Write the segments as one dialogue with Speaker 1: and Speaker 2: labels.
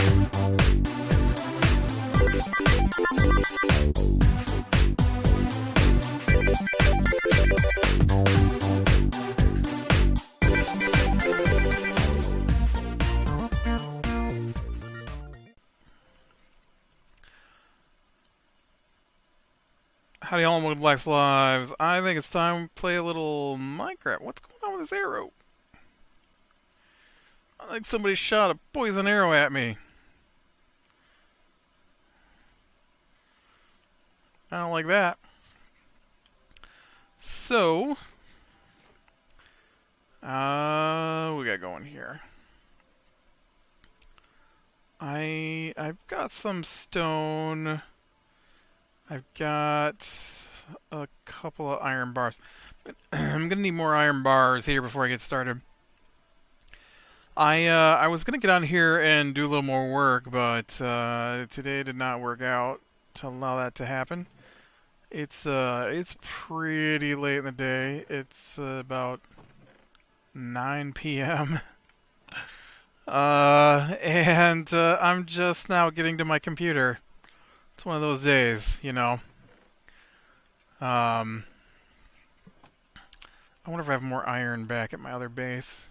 Speaker 1: Howdy all, welcome to Black's Lives. I think it's time to play a little Minecraft. What's going on with this arrow? I think somebody shot a poison arrow at me. I don't like that. So, we got going here. I've got some stone. I've got a couple of iron bars. I'm gonna need more iron bars here before I get started. I was gonna get on here and do a little more work, but today did not work out to allow that to happen. It's pretty late in the day. It's about 9 p.m. And I'm just now getting to my computer. It's one of those days, you know. I wonder if I have more iron back at my other base.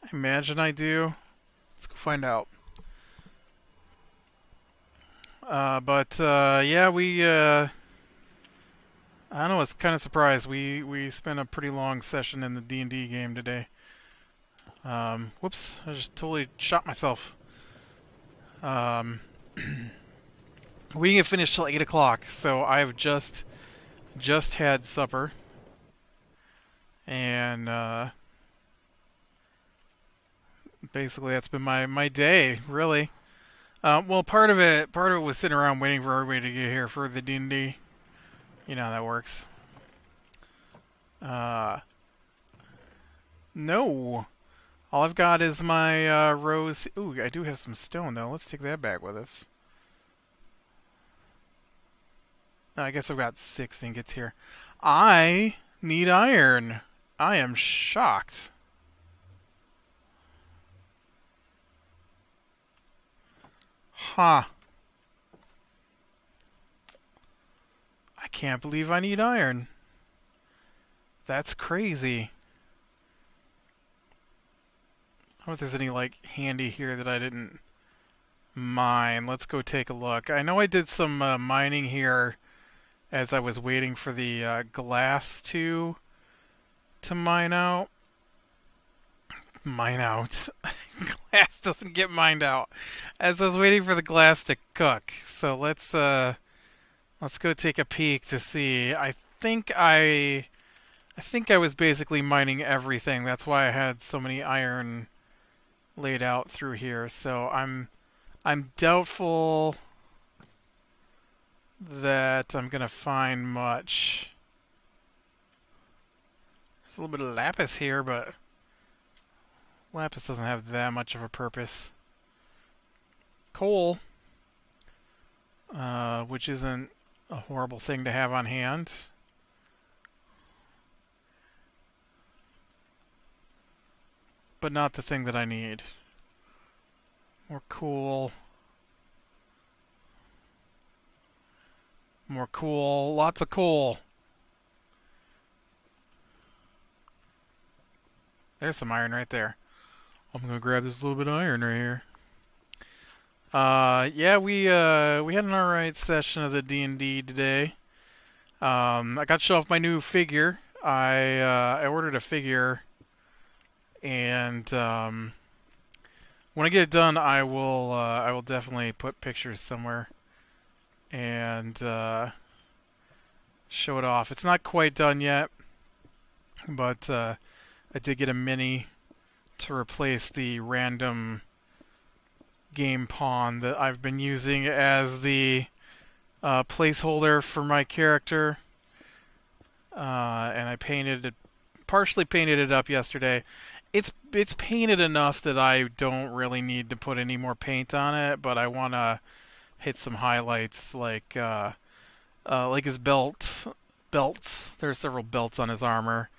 Speaker 1: I imagine I do. Let's go find out. Yeah, I don't know, I was kind of surprised. We spent a pretty long session in the D&D game today. Whoops, I just totally shot myself. We didn't get finished till 8 o'clock, so I've just had supper. And basically that's been my day, really. Well, part of it was sitting around waiting for everybody to get here for the D&D. You know how that works. No. All I've got is my rose. Ooh, I do have some stone, though. Let's take that back with us. I guess I've got 6 ingots here. I need iron. I am shocked. Huh. I can't believe I need iron. That's crazy. I wonder if there's any, like, handy here that I didn't mine. Let's go take a look. I know I did some mining here as I was waiting for the glass to mine out. Mine out. Glass doesn't get mined out. As I was waiting for the glass to cook. So let's go take a peek to see. I think I was basically mining everything. That's why I had so many iron laid out through here. So I'm doubtful that I'm gonna find much. There's a little bit of lapis here, but lapis doesn't have that much of a purpose. Coal, which isn't a horrible thing to have on hand. But not the thing that I need. More coal. More coal. Lots of coal. There's some iron right there. I'm gonna grab this little bit of iron right here. Yeah, we had an alright session of the D&D today. I got to show off my new figure. I ordered a figure, and when I get it done, I will definitely put pictures somewhere and show it off. It's not quite done yet, but I did get a mini to replace the random game pawn that I've been using as the placeholder for my character, and I partially painted it up yesterday. It's painted enough that I don't really need to put any more paint on it, but I want to hit some highlights like his belts. There's several belts on his armor.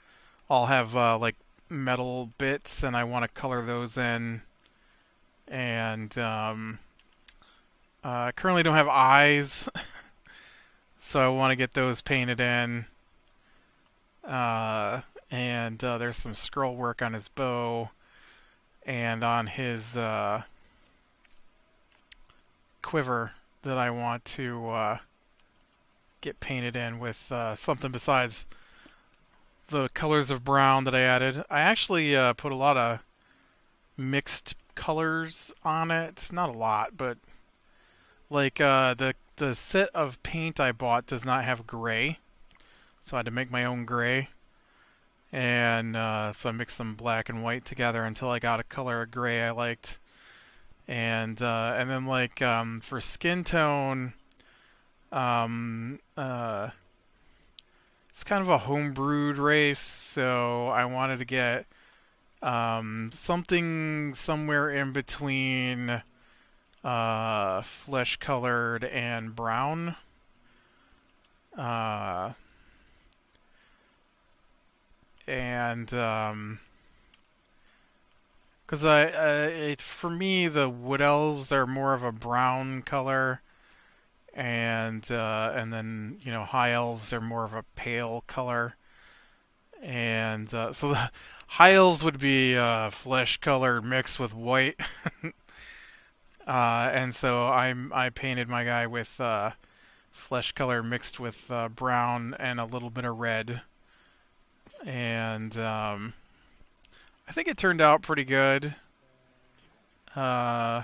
Speaker 1: All have like metal bits, and I want to color those in, and I currently don't have eyes, so I want to get those painted in. And there's some scroll work on his bow and on his quiver that I want to get painted in with something besides the colors of brown that I added. I actually put a lot of mixed colors on it. Not a lot, but like the set of paint I bought does not have gray, so I had to make my own gray. And so I mixed some black and white together until I got a color of gray I liked. And then like for skin tone, um, uh, it's kind of a homebrewed race, so I wanted to get something somewhere in between flesh colored and brown. Uh, and Because for me, the wood elves are more of a brown color, and then high elves are more of a pale color, and so the high elves would be flesh colored mixed with white, and so I painted my guy with flesh color mixed with brown and a little bit of red, and I think it turned out pretty good. Uh,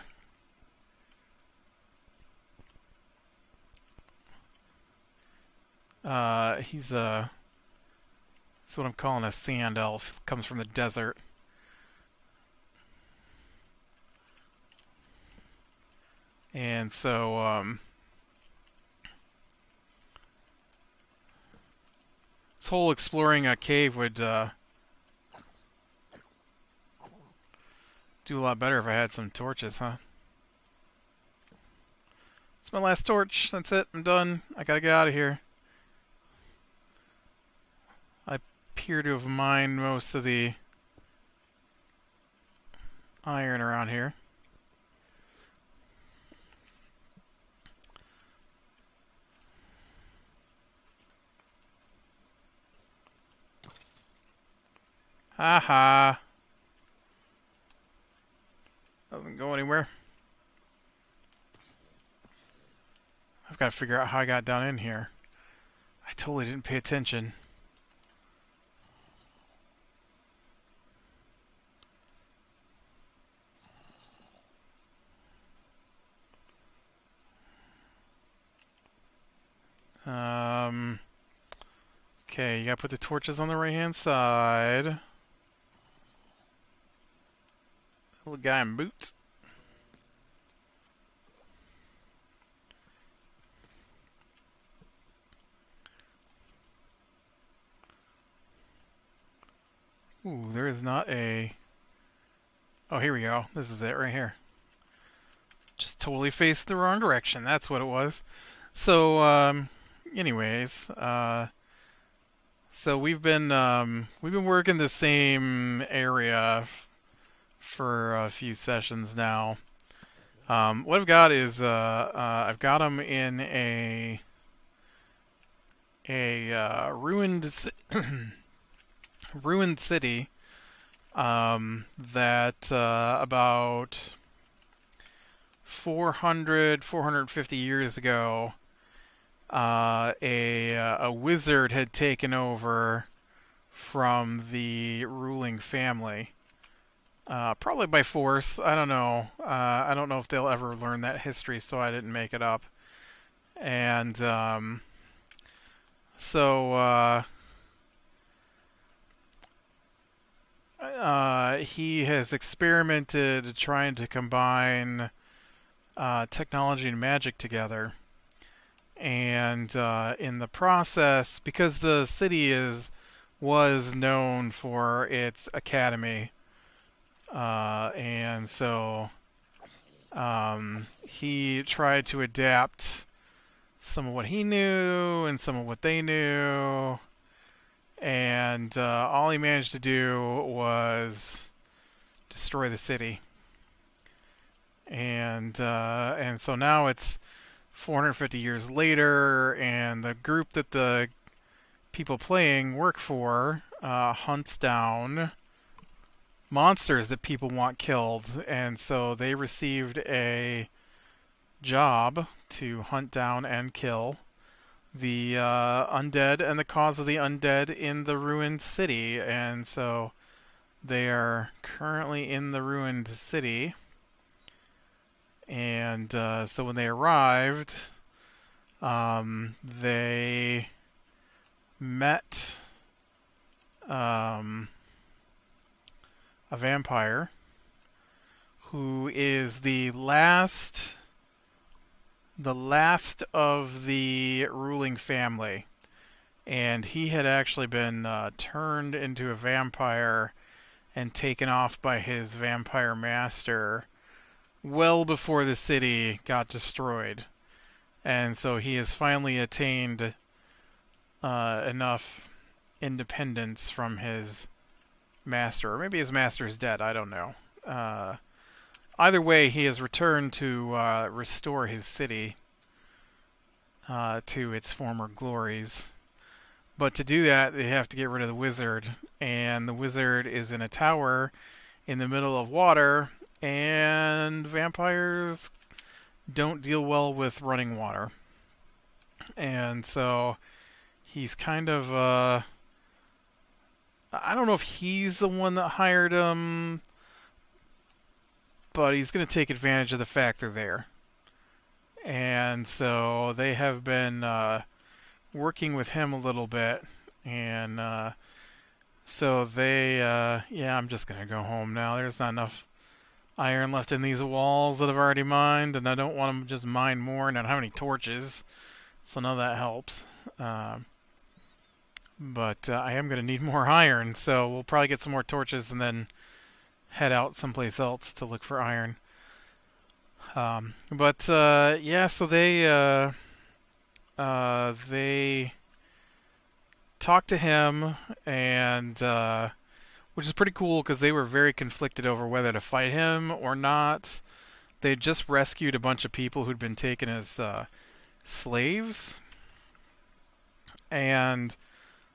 Speaker 1: he's a That's what I'm calling a sand elf. Comes from the desert. And so this whole exploring a cave would do a lot better if I had some torches, huh? It's my last torch. That's it. I'm done. I gotta get out of here. I appear to have mined most of the iron around here. Haha. Doesn't go anywhere. I've got to figure out how I got down in here. I totally didn't pay attention. Okay, you gotta put the torches on the right-hand side. Little guy in boots. Ooh, there is not a... Oh, here we go. This is it right here. Just totally faced the wrong direction. That's what it was. So, anyways, so we've been working the same area for a few sessions now. What I've got is I've got them in a ruined ruined city that about 450 years ago a wizard had taken over from the ruling family. Probably by force. I don't know. I don't know if they'll ever learn that history, so I didn't make it up. And so he has experimented trying to combine technology and magic together. And in the process, because the city was known for its academy, and so he tried to adapt some of what he knew and some of what they knew, and all he managed to do was destroy the city. and so now it's 450 years later, and the group that the people playing work for hunts down monsters that people want killed, and so they received a job to hunt down and kill the undead and the cause of the undead in the ruined city. And so they are currently in the ruined city. And so when they arrived, they met a vampire who is the last of the ruling family, and he had actually been turned into a vampire and taken off by his vampire master well before the city got destroyed. And so he has finally attained enough independence from his master, or maybe his master's dead, I don't know. Either way, he has returned to restore his city to its former glories. But to do that, they have to get rid of the wizard. And the wizard is in a tower in the middle of water, and vampires don't deal well with running water. And so he's kind of, I don't know if he's the one that hired him, but he's going to take advantage of the fact they're there. And so they have been working with him a little bit, and so they, yeah, I'm just going to go home now. There's not enough iron left in these walls that I've already mined, and I don't want to just mine more, and I don't have any torches, so none of that helps. But I am going to need more iron, so we'll probably get some more torches and then head out someplace else to look for iron. But yeah, so they talked to him, and which is pretty cool because they were very conflicted over whether to fight him or not. They just rescued a bunch of people who'd been taken as slaves, and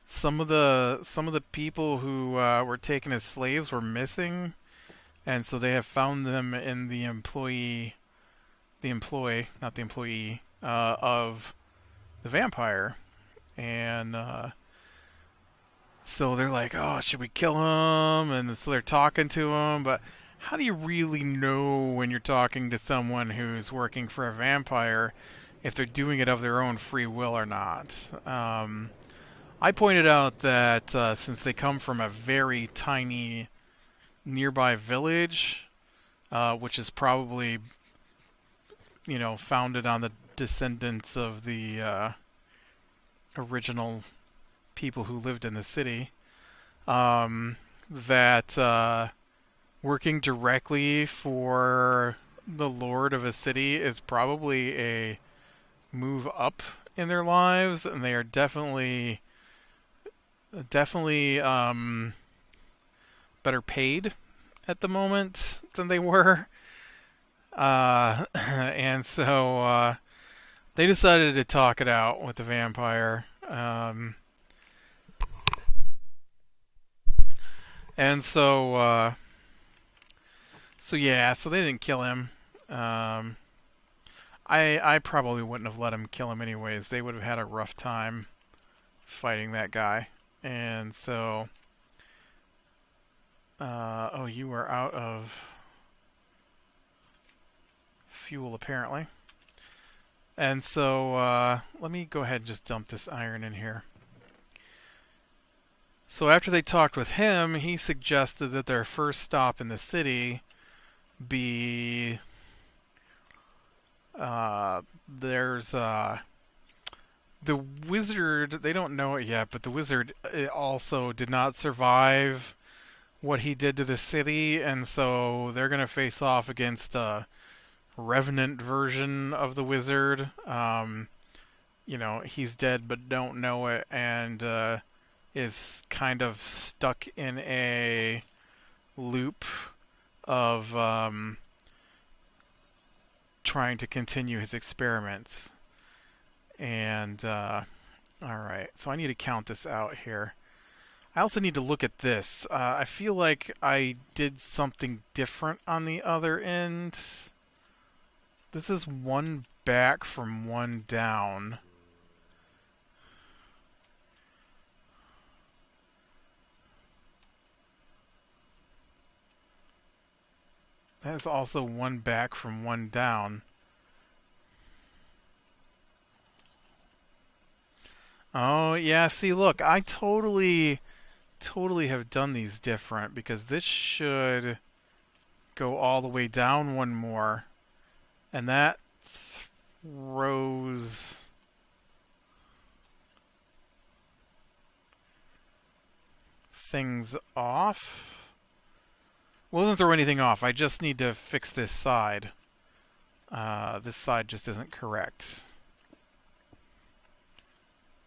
Speaker 1: some of the people who were taken as slaves were missing, and so they have found them in the employee, not the employee, of the vampire, and so they're like, oh, should we kill him? And so they're talking to him, but how do you really know when you're talking to someone who's working for a vampire if they're doing it of their own free will or not? I pointed out that since they come from a very tiny nearby village, which is probably, founded on the descendants of the original people who lived in the city, that working directly for the lord of a city is probably a move up in their lives, and they are definitely better paid at the moment than they were. And so they decided to talk it out with the vampire. And so yeah, so they didn't kill him. I probably wouldn't have let him kill him anyways. They would have had a rough time fighting that guy. And so, oh, you are out of fuel apparently. And so, let me go ahead and just dump this iron in here. So after they talked with him, he suggested that their first stop in the city be there's the wizard. They don't know it yet, but the wizard also did not survive what he did to the city, and so they're gonna face off against a revenant version of the wizard. He's dead but don't know it, and is kind of stuck in a loop of trying to continue his experiments. And, alright, so I need to count this out here. I also need to look at this. I feel like I did something different on the other end. This is one back from one down. That is also one back from one down. Oh, yeah, see, look, I totally have done these different because this should go all the way down one more. And that throws things off. Well, it doesn't throw anything off. I just need to fix this side. This side just isn't correct.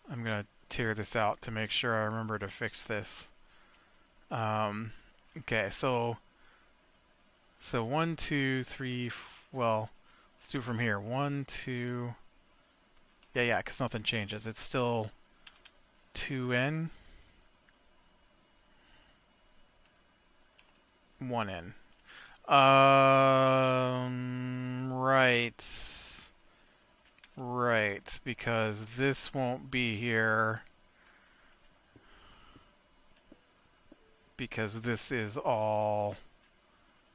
Speaker 1: I'm going to tear this out to make sure I remember to fix this. Okay, so 1, 2, 3, well, let's do it from here. 1, 2, yeah, because nothing changes. It's still 2N, 1N. Right, because this won't be here because this is all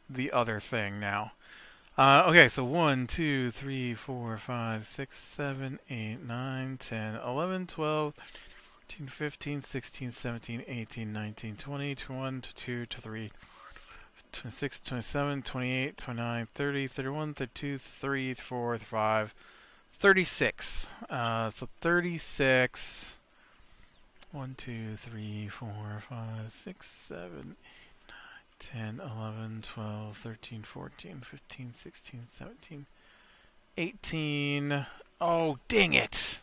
Speaker 1: the other thing now. Okay, so 1, 2, 3, 4, 5, 6, 7, 8, 9, 10, 11, 12, 13, 15, 16, 17, 18, 19, 20, 21, 22, 23, 26, 27, 28, 29, 30, 31, 32, 34, 35, 36. So 36. 1, 2, 3, 4, 5, 6, 7, 10, 11, 12, 13, 14, 15, 16, 17, 18. Oh, dang it!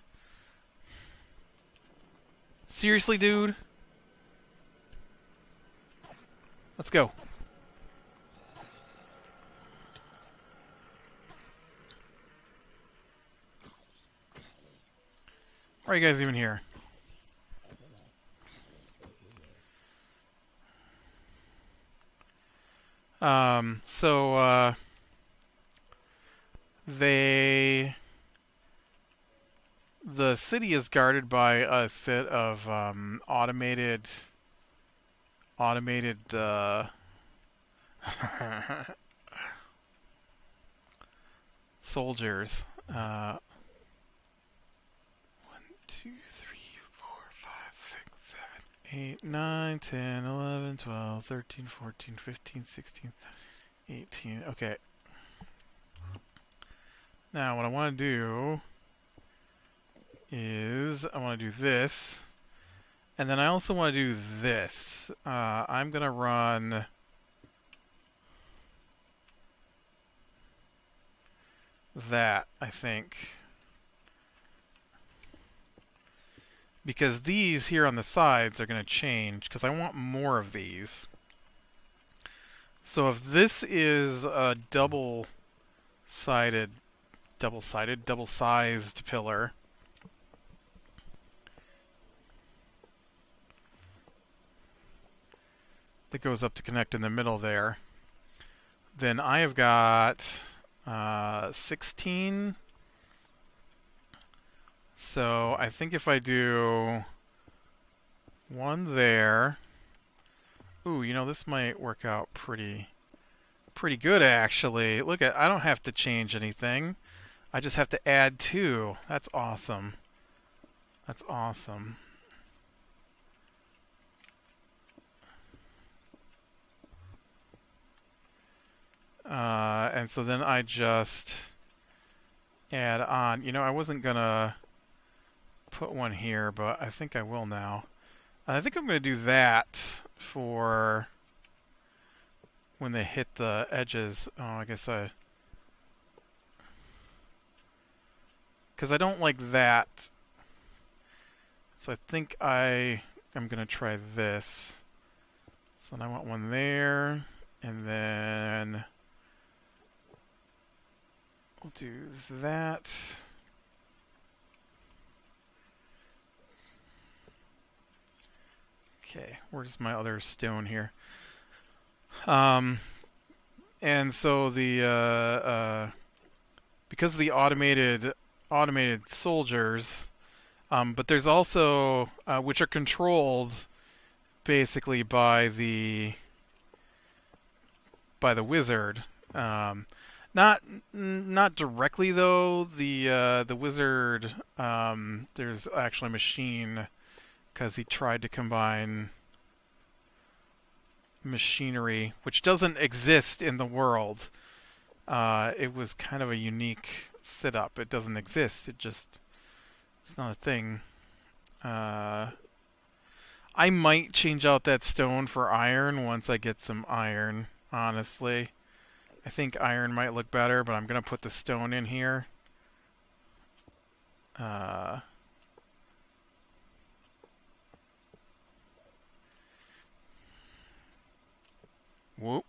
Speaker 1: Seriously, dude? Let's go. Why are you guys even here? The city is guarded by a set of automated soldiers. 1, 2, 3, 4, 5, 6, 7, 8, 9, 10, 11, 12, 13, 14, 15, 16, 18. Okay. Now what I want to do is I want to do this, and then I also want to do this. I'm gonna run that, I think, because these here on the sides are gonna change because I want more of these. So if this is a double-sized pillar, that goes up to connect in the middle there, then I have got 16. So I think if I do one there, ooh, you know, this might work out pretty good actually. Look at, I don't have to change anything. I just have to add 2. That's awesome. That's awesome. And so then I just add on. You know, I wasn't gonna put one here, but I think I will now. I think I'm gonna do that for when they hit the edges. Oh, I guess because I don't like that. So I think I'm gonna try this. So then I want one there, and then we'll do that. Okay, where's my other stone here? And so the because of the automated soldiers, but there's also which are controlled basically by the wizard. Not directly though. The wizard there's actually a machine because he tried to combine machinery, which doesn't exist in the world. It was kind of a unique setup. It doesn't exist. It's not a thing. I might change out that stone for iron once I get some iron, honestly. I think iron might look better, but I'm going to put the stone in here. Whoop.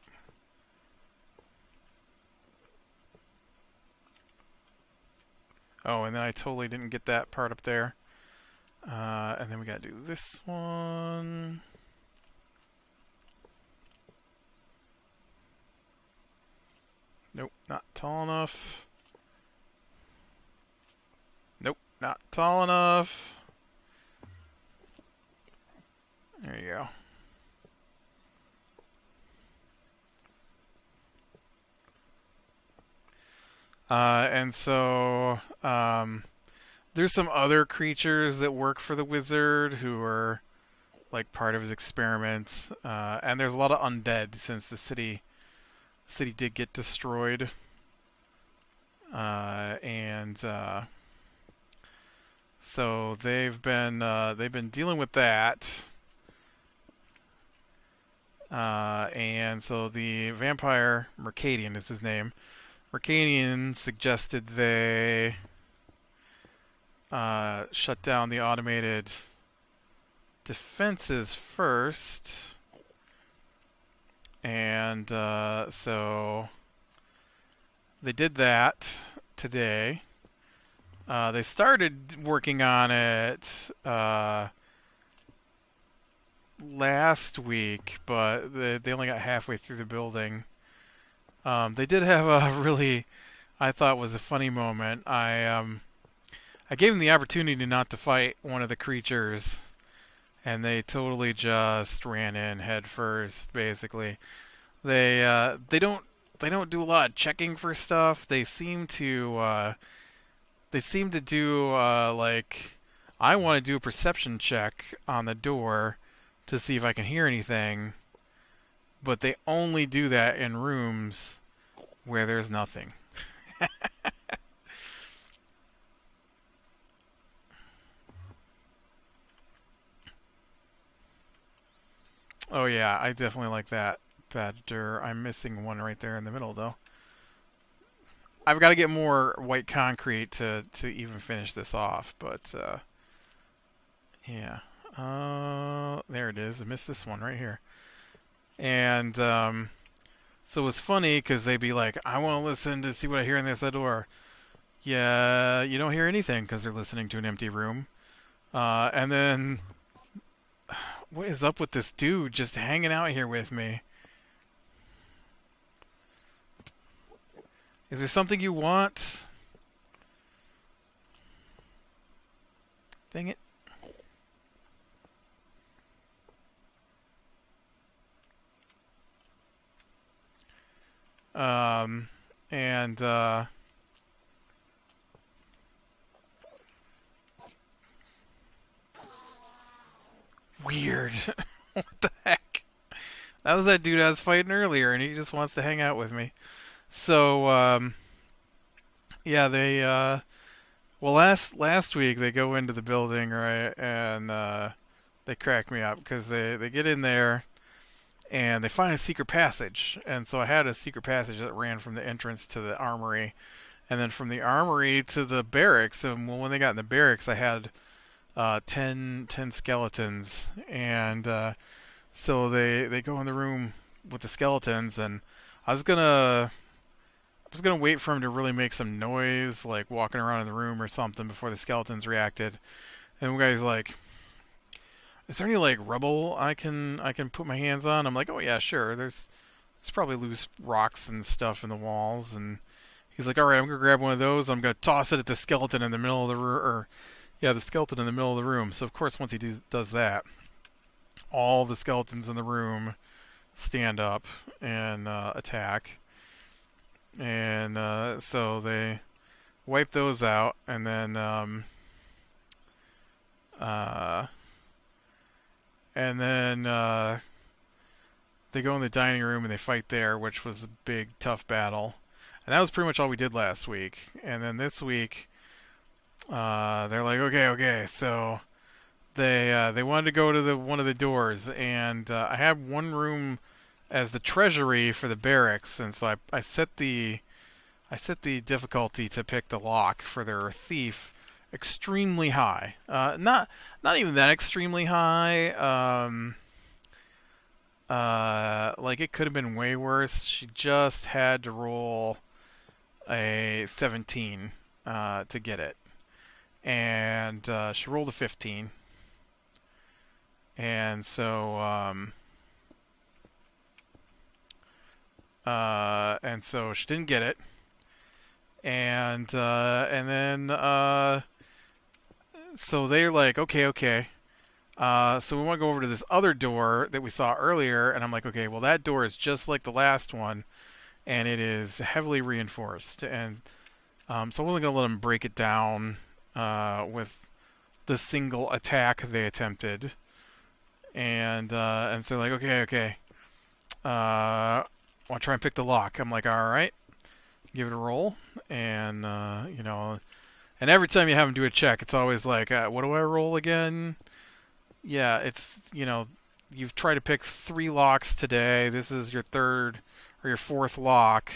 Speaker 1: Oh, and then I totally didn't get that part up there. And then we gotta do this one. Nope, not tall enough. Nope, not tall enough. There you go. And so there's some other creatures that work for the wizard who are like part of his experiments, and there's a lot of undead since the city did get destroyed, and so they've been dealing with that, and so the vampire Mercadian is his name. Mercadian suggested they shut down the automated defenses first, and so they did that today. They started working on it last week, but they only got halfway through the building. They did have a really, I thought was a funny moment. I gave them the opportunity not to fight one of the creatures, and they totally just ran in head first. Basically, they don't do a lot of checking for stuff. They seem to do like, I want to do a perception check on the door to see if I can hear anything. But they only do that in rooms where there's nothing. Oh yeah, I definitely like that better. I'm missing one right there in the middle though. I've got to get more white concrete to even finish this off, but yeah. There it is. I missed this one right here. And so it was funny because they'd be like, I want to listen to see what I hear in this door. Yeah, you don't hear anything because they're listening to an empty room. And then, what is up with this dude just hanging out here with me? Is there something you want? Dang it. And weird. What the heck? That was that dude I was fighting earlier, and he just wants to hang out with me. So, yeah, they, well, last week they go into the building, right, and they crack me up because they get in there and they find a secret passage. And so I had a secret passage that ran from the entrance to the armory, and then from the armory to the barracks. And when they got in the barracks, I had 10 skeletons, and so they go in the room with the skeletons, and I was gonna was gonna wait for him to really make some noise, like walking around in the room or something, before the skeletons reacted. And the guy's like, "Is there any like rubble I can put my hands on?" I'm like, "Oh yeah, sure. There's probably loose rocks and stuff in the walls." And he's like, "All right, I'm gonna grab one of those. I'm gonna toss it at the skeleton in the middle of the room, or yeah, the skeleton in the middle of the room." So of course, once he does that, all the skeletons in the room stand up and attack. And so they wipe those out, and then uh, they go in the dining room and they fight there, which was a big tough battle. And that was pretty much all we did last week. And then this week, they're like, okay. So they wanted to go to the one of the doors, and I had one room as the treasury for the barracks, and so I set the difficulty to pick the lock for their thief extremely high. Not even that extremely high. Like it could have been way worse. She just had to roll a 17 to get it, and she rolled a 15, and so she didn't get it, and then so they're like, okay. So we want to go over to this other door that we saw earlier, and I'm like, okay, well that door is just like the last one, and it is heavily reinforced, and so I wasn't gonna let them break it down with the single attack they attempted, and so like, okay, I'll try and pick the lock. I'm like, all right, give it a roll, and and every time you have them do a check, it's always like, what do I roll again? Yeah, it's, you've tried to pick 3 locks today. This is your third or your fourth lock.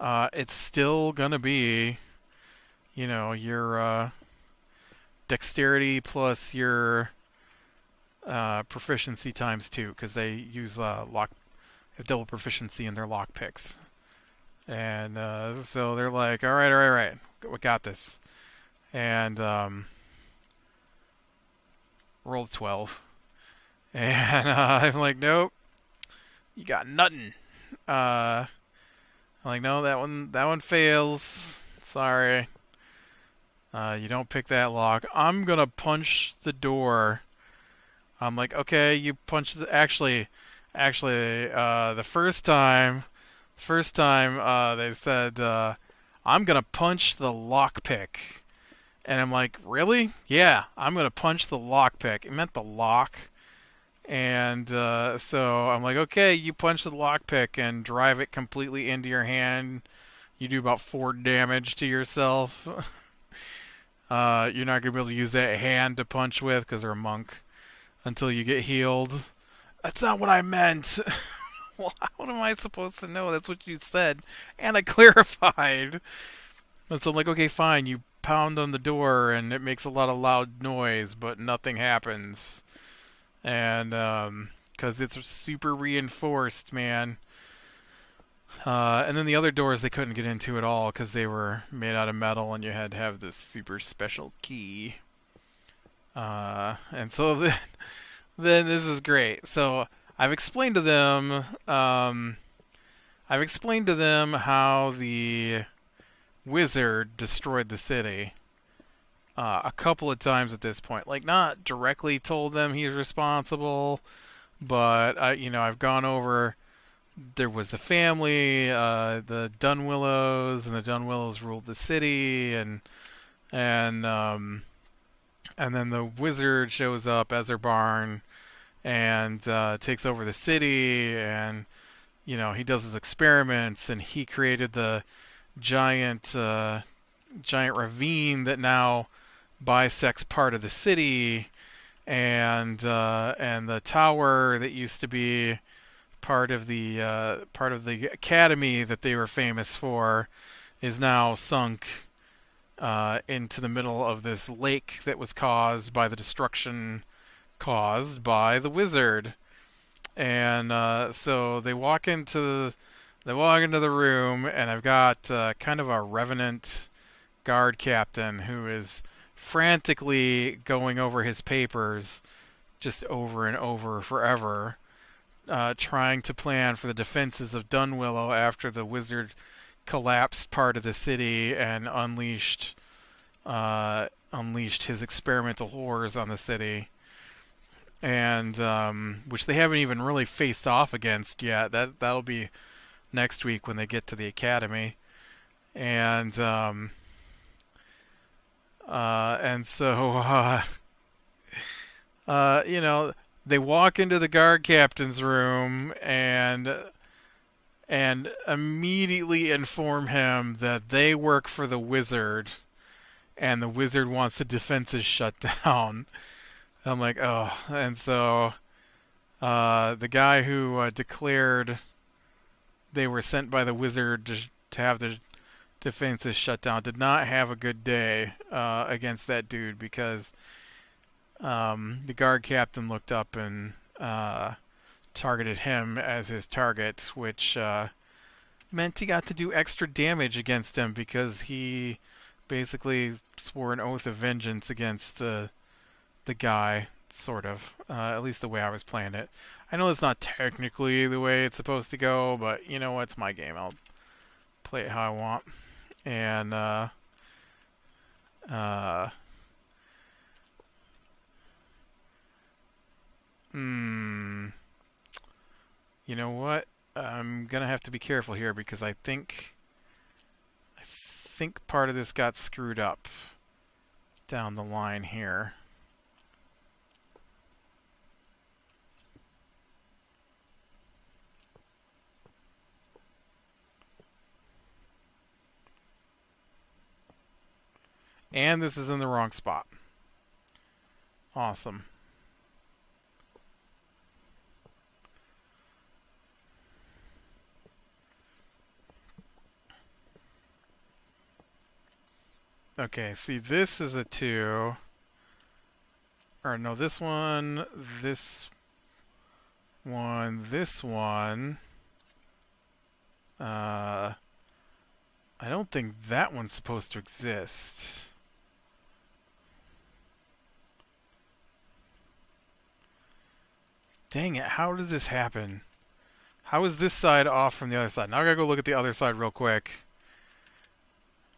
Speaker 1: It's still gonna be, your dexterity plus your proficiency times 2, because they use have double proficiency in their lock picks. And so they're like, all right, we got this. And rolled 12. And I'm like, nope, you got nothing. I'm like, no, that one fails. Sorry. You don't pick that lock. I'm gonna punch the door. I'm like, okay, you punch the. Actually, the first time, they said, I'm gonna punch the lockpick. And I'm like, really? Yeah, I'm going to punch the lockpick. It meant the lock. And so I'm like, okay, you punch the lockpick and drive it completely into your hand. You do about 4 damage to yourself. You're not going to be able to use that hand to punch with because you're a monk until you get healed. That's not what I meant. Well, how am I supposed to know? That's what you said. And I clarified. And so I'm like, okay, fine, you pound on the door and it makes a lot of loud noise, but nothing happens. And because it's super reinforced, man. And then the other doors they couldn't get into at all because they were made out of metal, and you had to have this super special key. And so then this is great. So I've explained to them how the wizard destroyed the city a couple of times at this point. Like, not directly told them he's responsible, but I've gone over. There was a family, the Dunwillows, and the Dunwillows ruled the city, and then the wizard shows up, Ezerbarn, and takes over the city, and he does his experiments, and he created the giant ravine that now bisects part of the city, and the tower that used to be part of the academy that they were famous for is now sunk into the middle of this lake that was caused by the destruction caused by the wizard. And so they walk into They walk into the room, and I've got kind of a revenant guard captain who is frantically going over his papers just over and over forever, trying to plan for the defenses of Dunwillow after the wizard collapsed part of the city and unleashed his experimental horrors on the city, and which they haven't even really faced off against yet. That'll be next week when they get to the academy, and so you know, they walk into the guard captain's room and immediately inform him that they work for the wizard and the wizard wants the defenses shut down. I'm like, oh. And so the guy who declared they were sent by the wizard to have the defenses shut down did not have a good day against that dude, because the guard captain looked up and targeted him as his target, which meant he got to do extra damage against him because he basically swore an oath of vengeance against the guy, sort of. At least the way I was playing it. I know it's not technically the way it's supposed to go, but you know what? It's my game. I'll play it how I want. And you know what? I'm gonna have to be careful here because I think part of this got screwed up down the line here. And this is in the wrong spot. Awesome. Okay, see, this is a 2. Or no, this one, this one, this one. I don't think that one's supposed to exist. Dang it, how did this happen? How is this side off from the other side? Now I gotta go look at the other side real quick.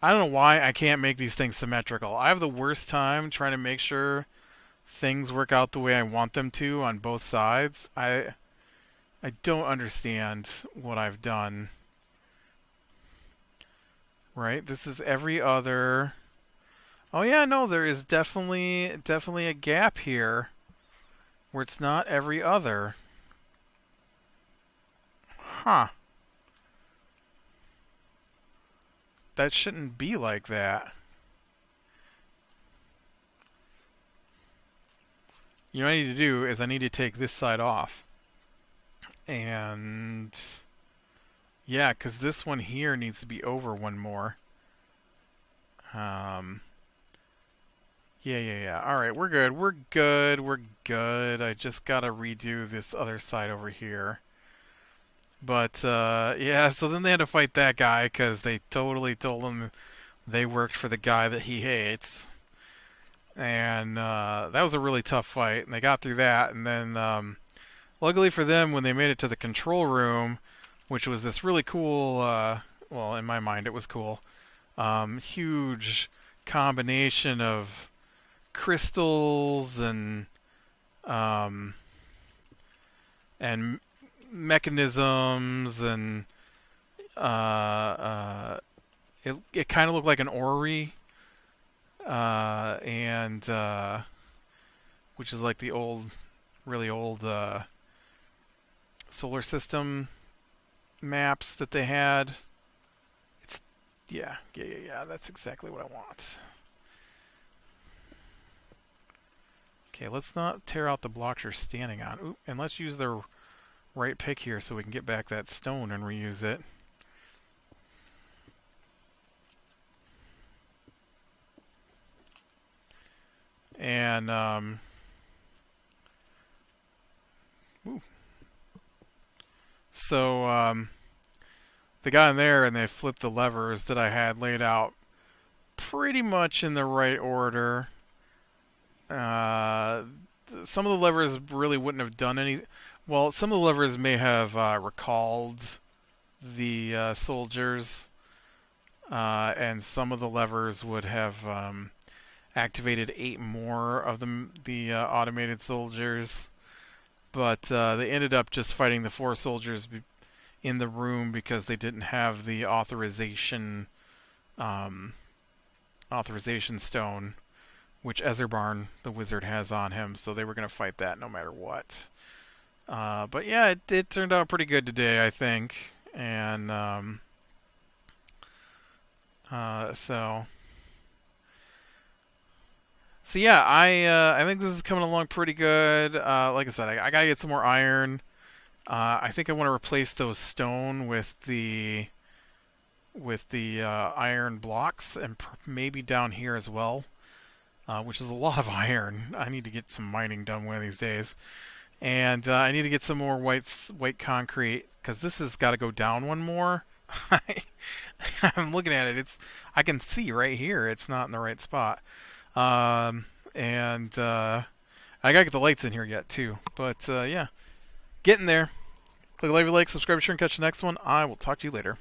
Speaker 1: I don't know why I can't make these things symmetrical. I have the worst time trying to make sure things work out the way I want them to on both sides. I don't understand what I've done. Right? This is every other. Oh yeah, no, there is definitely a gap here where it's not every other. Huh. That shouldn't be like that. You know what I need to do is I need to take this side off. And yeah, because this one here needs to be over one more. Yeah. Alright, we're good. I just gotta redo this other side over here. But, yeah, so then they had to fight that guy because they totally told him they worked for the guy that he hates. And that was a really tough fight, and they got through that. And then, luckily for them, when they made it to the control room, which was this really cool, well, in my mind it was cool, huge combination of crystals and mechanisms, and it kind of looked like an orrery, and which is like the really old solar system maps that they had. It's yeah. That's exactly what I want. Okay, let's not tear out the blocks you're standing on. Ooh, and let's use the right pick here so we can get back that stone and reuse it. And ooh. So they got in there and they flipped the levers that I had laid out pretty much in the right order. Some of the levers really wouldn't have done any. Well, some of the levers may have recalled the soldiers, and some of the levers would have activated 8 more of the automated soldiers. But they ended up just fighting the 4 soldiers in the room because they didn't have the authorization stone, which Ezerbarn, the wizard, has on him. So they were going to fight that no matter what. But yeah, it turned out pretty good today, I think. And so yeah, I think this is coming along pretty good. Like I said, I gotta get some more iron. I think I want to replace those stone with the iron blocks, and maybe down here as well, which is a lot of iron. I need to get some mining done one of these days, and I need to get some more white concrete because this has got to go down one more. I'm looking at it. I can see right here. It's not in the right spot. And I gotta get the lights in here yet too. But yeah, getting there. Click like, subscribe, share, and catch the next one. I will talk to you later.